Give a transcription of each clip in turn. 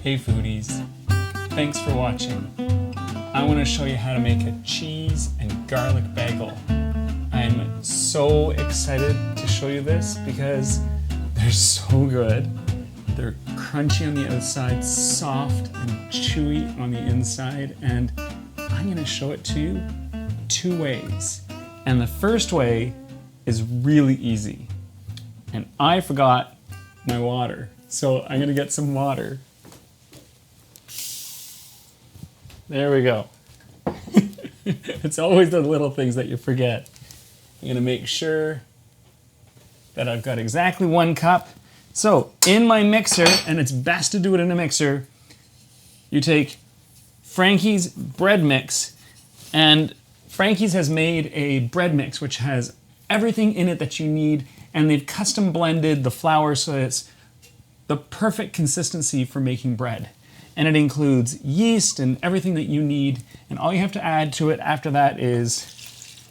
Hey foodies, thanks for watching. I want to show you how to make a cheese and garlic bagel. I'm so excited to show you this because they're so good. They're crunchy on the outside, soft and chewy on the inside, and I'm going to show it to you two ways. And the first way is really easy. And I forgot my water, so I'm going to get some water. There we go. It's always the little things that you forget. I'm going to make sure that I've got exactly 1 cup. So in my mixer, and it's best to do it in a mixer, you take Frankie's bread mix, and Frankie's has made a bread mix which has everything in it that you need, and they've custom blended the flour so it's the perfect consistency for making bread. And it includes yeast and everything that you need, and all you have to add to it after that is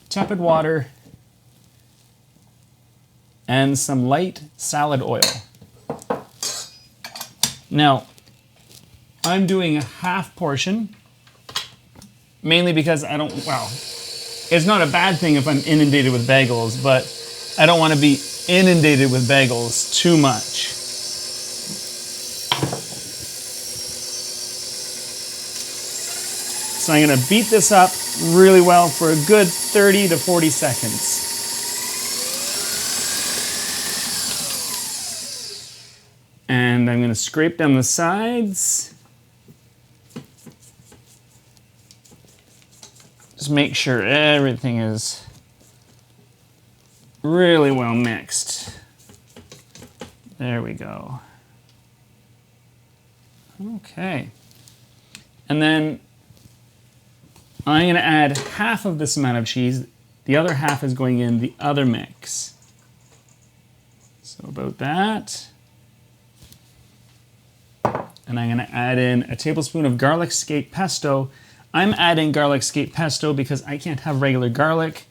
tepid water and some light salad oil. Now, I'm doing a half portion, mainly because I don't, well, it's not a bad thing if I'm inundated with bagels, but I don't want to be inundated with bagels too much. So I'm going to beat this up really well for a good 30 to 40 seconds. And I'm going to scrape down the sides. Just make sure everything is really well mixed. There we go. Okay. And then I'm going to add half of this amount of cheese. The other half is going in the other mix. So about that. And I'm going to add in a tablespoon of garlic skate pesto. I'm adding garlic skate pesto because I can't have regular garlic.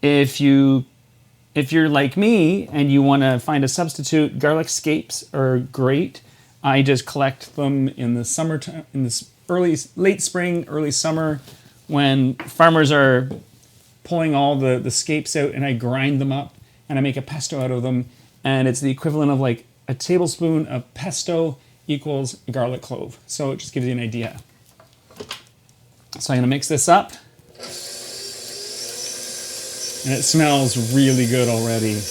If you're like me and you want to find a substitute, garlic scapes are great. I just collect them in the summertime, in this late spring, early summer, when farmers are pulling all the scapes out, and I grind them up and I make a pesto out of them, and it's the equivalent of like a tablespoon of pesto equals a garlic clove. So it just gives you an idea. So I'm going to mix this up, and it smells really good already.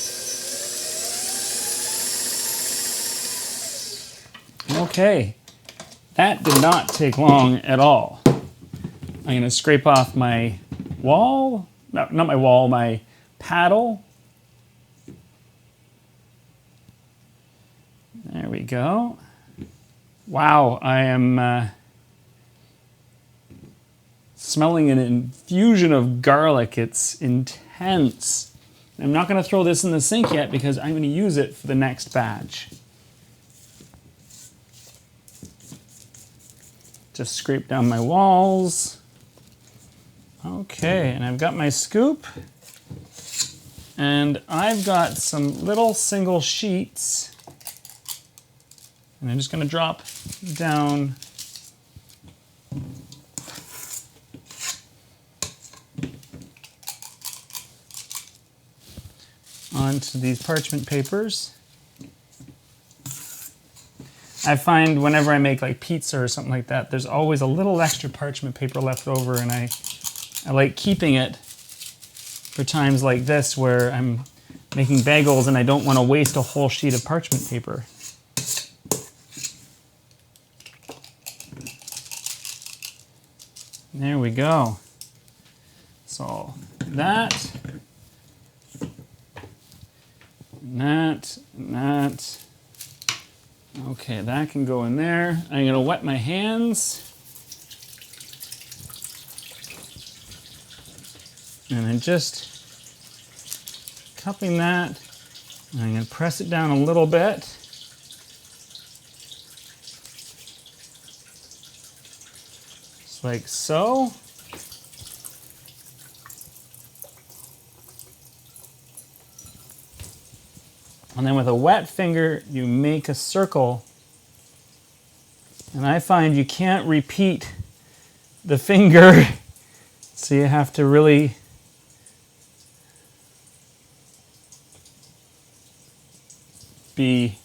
Okay. That did not take long at all. I'm going to scrape off my wall, no, not my wall, my paddle. There we go. Wow, I am smelling an infusion of garlic. It's intense. I'm not going to throw this in the sink yet because I'm going to use it for the next batch. Just scrape down my walls. Okay, and I've got my scoop. And I've got some little single sheets. And I'm just going to drop down onto these parchment papers. I find whenever I make like pizza or something like that, there's always a little extra parchment paper left over, and I like keeping it for times like this where I'm making bagels and I don't want to waste a whole sheet of parchment paper. There we go. So that, and that, and that. Okay, that can go in there. I'm going to wet my hands. And I'm just cupping that. And I'm going to press it down a little bit. Just like so. And then with a wet finger, you make a circle And I find you can't repeat the finger, so you have to really be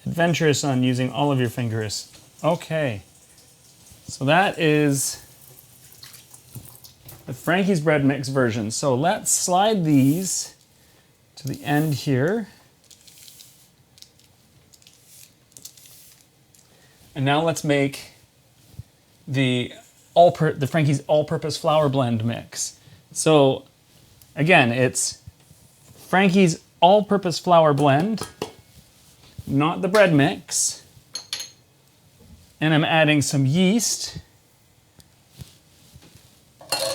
adventurous on using all of your fingers. Okay, so that is the Frankie's bread mix version. So let's slide these to the end here. And now let's make the Frankie's all-purpose flour blend mix. So again, it's Frankie's all-purpose flour blend, not the bread mix. And I'm adding some yeast.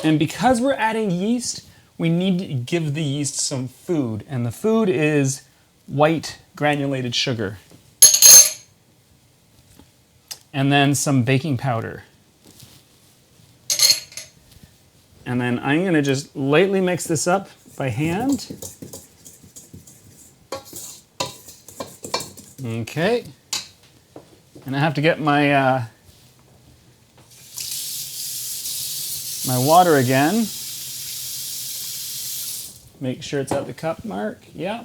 And because we're adding yeast, we need to give the yeast some food. And the food is white granulated sugar. And then some baking powder. And then I'm going to just lightly mix this up by hand. Okay. And I have to get my my water again. Make sure it's at the cup mark. Yeah.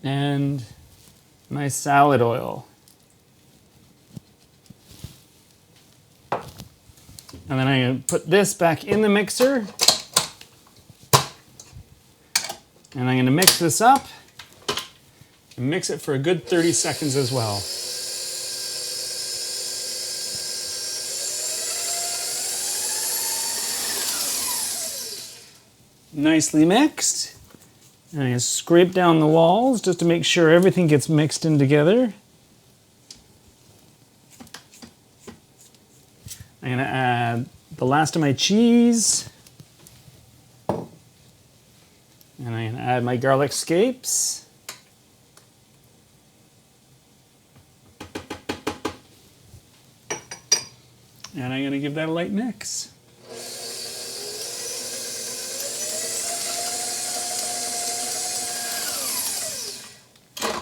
And my salad oil. And then I'm going to put this back in the mixer. And I'm going to mix this up and mix it for a good 30 seconds as well. Nicely mixed. And I'm going to scrape down the walls just to make sure everything gets mixed in together. I'm going to add the last of my cheese. And I'm going to add my garlic scapes. And I'm going to give that a light mix.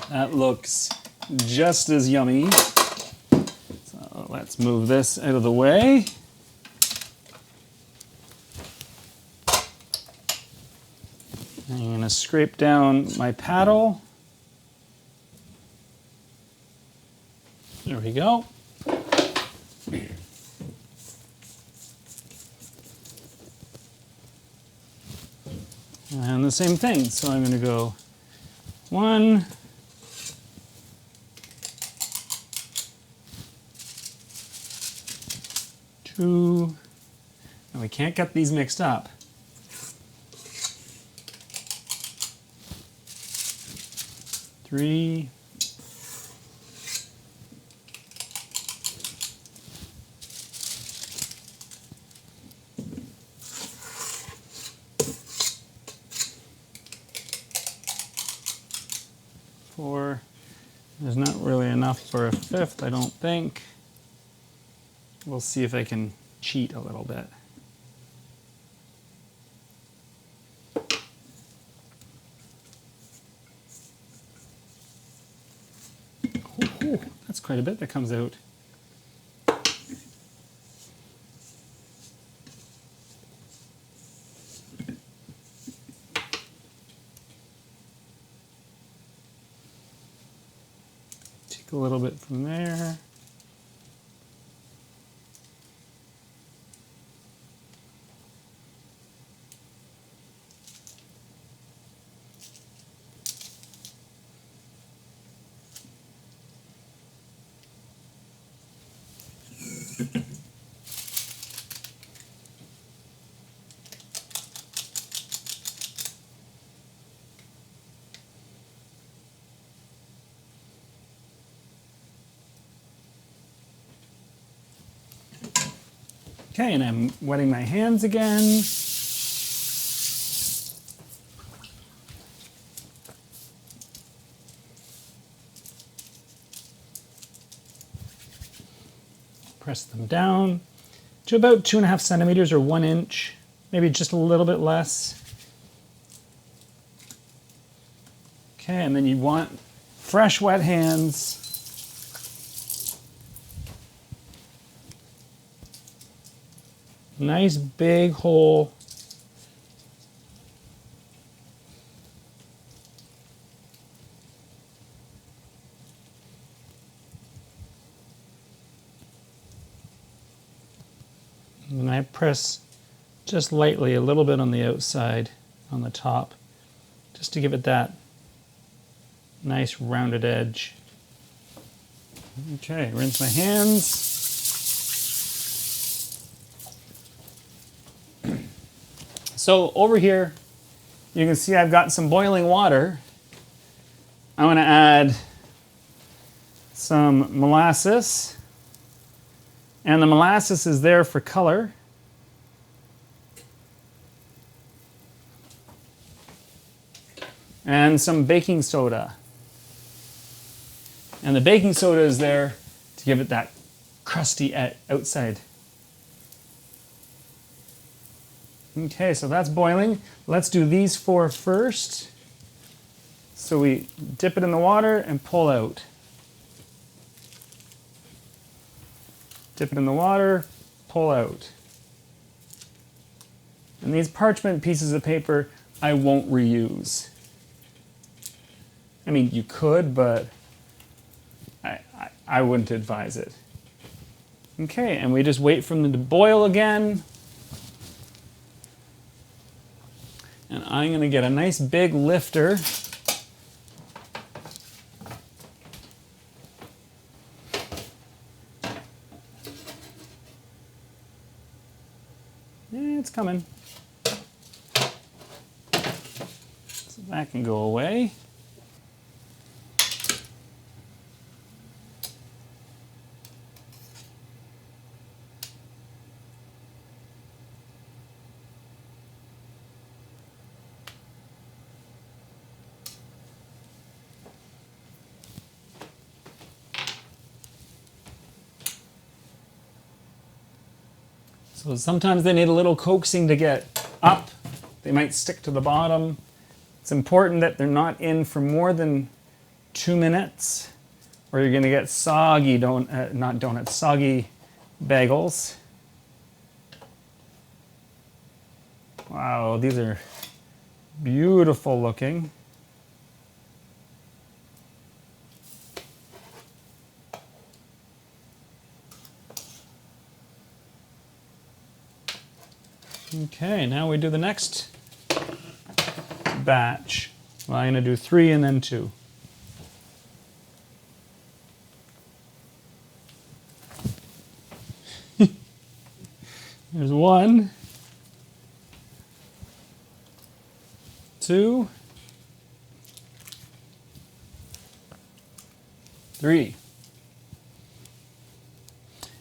That looks just as yummy. So let's move this out of the way. I'm going to scrape down my paddle. There we go. And the same thing. So I'm going to go 1, 2, and we can't get these mixed up. 3, 4. There's not really enough for a 5th, I don't think. We'll see if I can cheat a little bit. Ooh, that's quite a bit that comes out. Take a little bit from there. Okay, and I'm wetting my hands again. Press them down to about 2.5 centimeters or 1 inch, maybe just a little bit less. Okay, and then you want fresh, wet hands. Nice big hole. And I press just lightly a little bit on the outside, on the top, just to give it that nice rounded edge. Okay, rinse my hands. So over here, you can see I've got some boiling water. I'm going to add some molasses. And the molasses is there for color. And some baking soda. And the baking soda is there to give it that crusty outside. Okay, so that's boiling. Let's do these 4 first. So we dip it in the water and pull out. Dip it in the water, pull out. And these parchment pieces of paper, I won't reuse. I mean, you could, but I wouldn't advise it. Okay, and we just wait for them to boil again. And I'm going to get a nice big lifter. It's coming. So that can go away. So sometimes they need a little coaxing to get up. They might stick to the bottom. It's important that they're not in for more than 2 minutes, or you're going to get soggy, not donuts, soggy bagels. Wow, these are beautiful looking. Okay, now we do the next batch. Well, I'm going to do 3 and then 2. There's 1, 2, 3.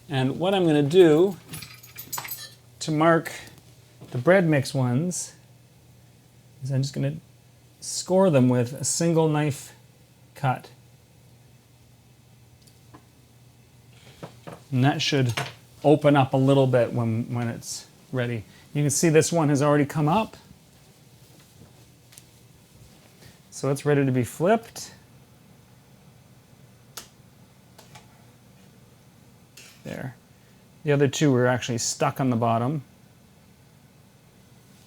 And what I'm going to do to mark the bread mix ones is I'm just going to score them with a single knife cut. And that should open up a little bit when it's ready. You can see this one has already come up. So it's ready to be flipped. There. The other 2 were actually stuck on the bottom.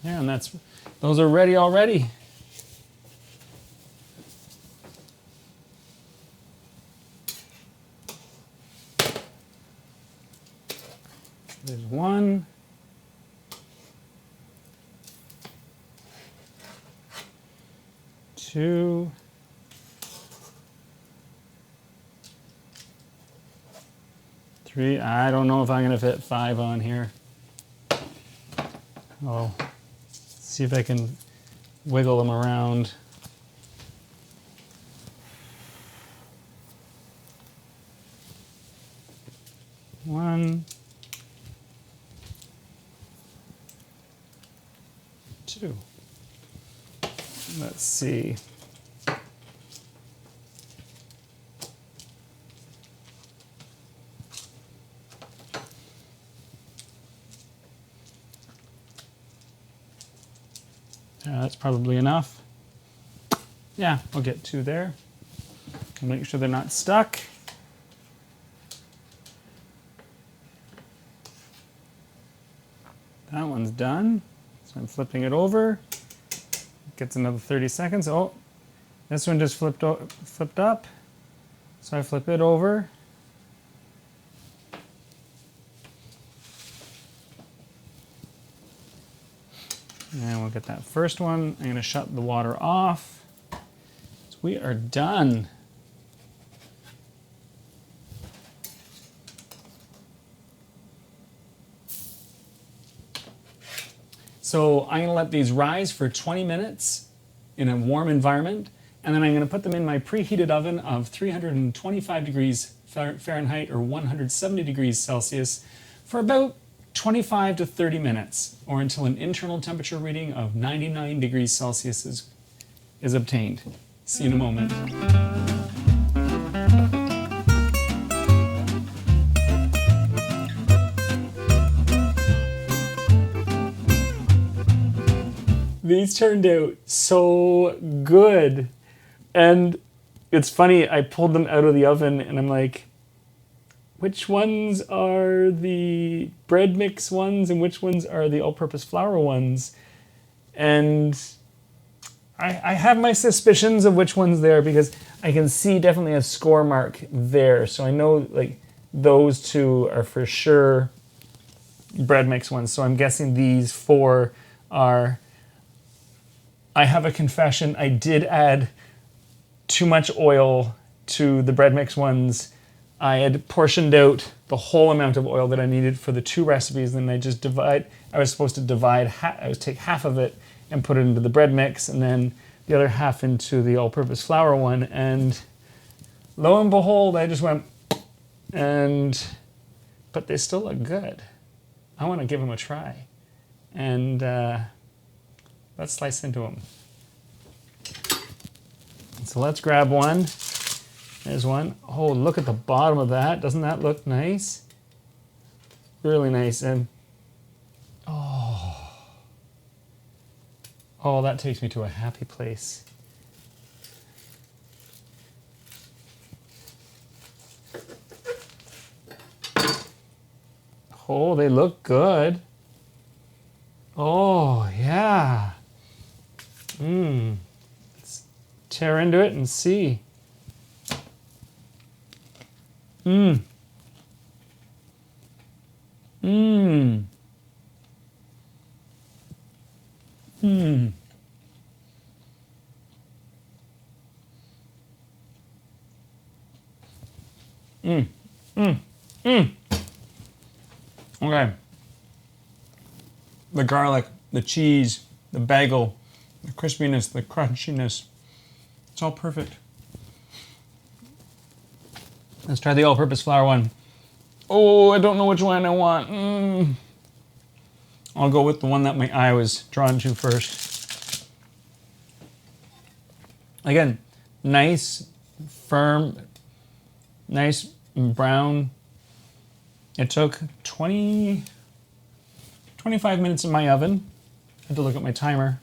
Yeah, and those are ready already. There's 1. 2. 3. I don't know if I'm going to fit 5 on here. Oh. See if I can wiggle them around. One, 2. Let's see. That's probably enough. Yeah, we'll get 2 there. Make sure they're not stuck. That one's done. So I'm flipping it over. Gets another 30 seconds. Oh, this one just flipped up. So I flip it over. And we'll get that first one. I'm going to shut the water off. So we are done. So I'm going to let these rise for 20 minutes in a warm environment, and then I'm going to put them in my preheated oven of 325 degrees Fahrenheit or 170 degrees Celsius for about 25 to 30 minutes, or until an internal temperature reading of 99 degrees Celsius is obtained. See you in a moment. These turned out so good. And it's funny, I pulled them out of the oven and I'm like, which ones are the bread mix ones and which ones are the all-purpose flour ones? And I have my suspicions of which ones they are because I can see definitely a score mark there. So I know like those two are for sure bread mix ones. So I'm guessing these four are... I have a confession. I did add too much oil to the bread mix ones. I had portioned out the whole amount of oil that I needed for the two recipes. Then I just I was supposed to divide, I would take half of it and put it into the bread mix and then the other half into the all-purpose flour one. And lo and behold, I just went but they still look good. I want to give them a try. And let's slice into them. So let's grab one. There's one. Oh, look at the bottom of that. Doesn't that look nice? Really nice. And oh, that takes me to a happy place. Oh, they look good. Oh, yeah. Let's tear into it and see. Mm. Okay. The garlic, the cheese, the bagel, the crispiness, the crunchiness. It's all perfect. Let's try the all-purpose flour one. Oh, I don't know which one I want. I'll go with the one that my eye was drawn to first. Again, nice, firm, nice brown. It took 25 minutes in my oven. I had to look at my timer.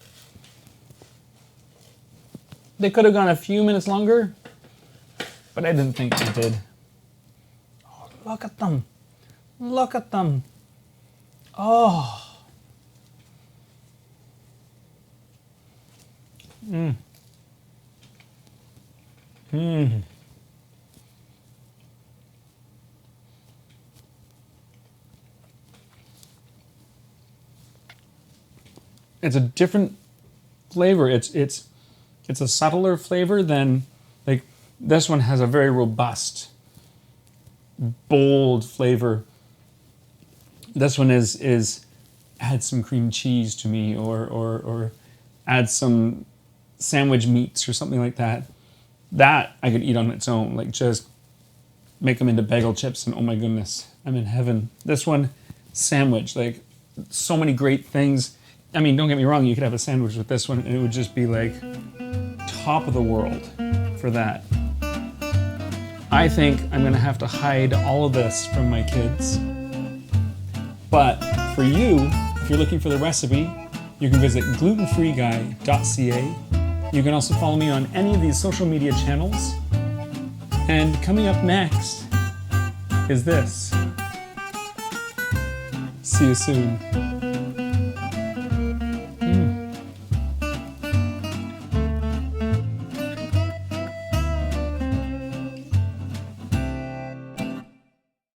They could have gone a few minutes longer, but I didn't think they did. Oh, look at them. Look at them. Oh. It's a different flavor. It's a subtler flavor than, like, this one has a very robust, bold flavor. This one is add some cream cheese to me, or add some sandwich meats or something like that. That I could eat on its own, like just make them into bagel chips and oh my goodness, I'm in heaven. This one, sandwich, like so many great things. I mean, don't get me wrong, you could have a sandwich with this one and it would just be like top of the world for that. I think I'm gonna have to hide all of this from my kids. But for you, if you're looking for the recipe, you can visit glutenfreeguy.ca. You can also follow me on any of these social media channels. And coming up next is this. See you soon.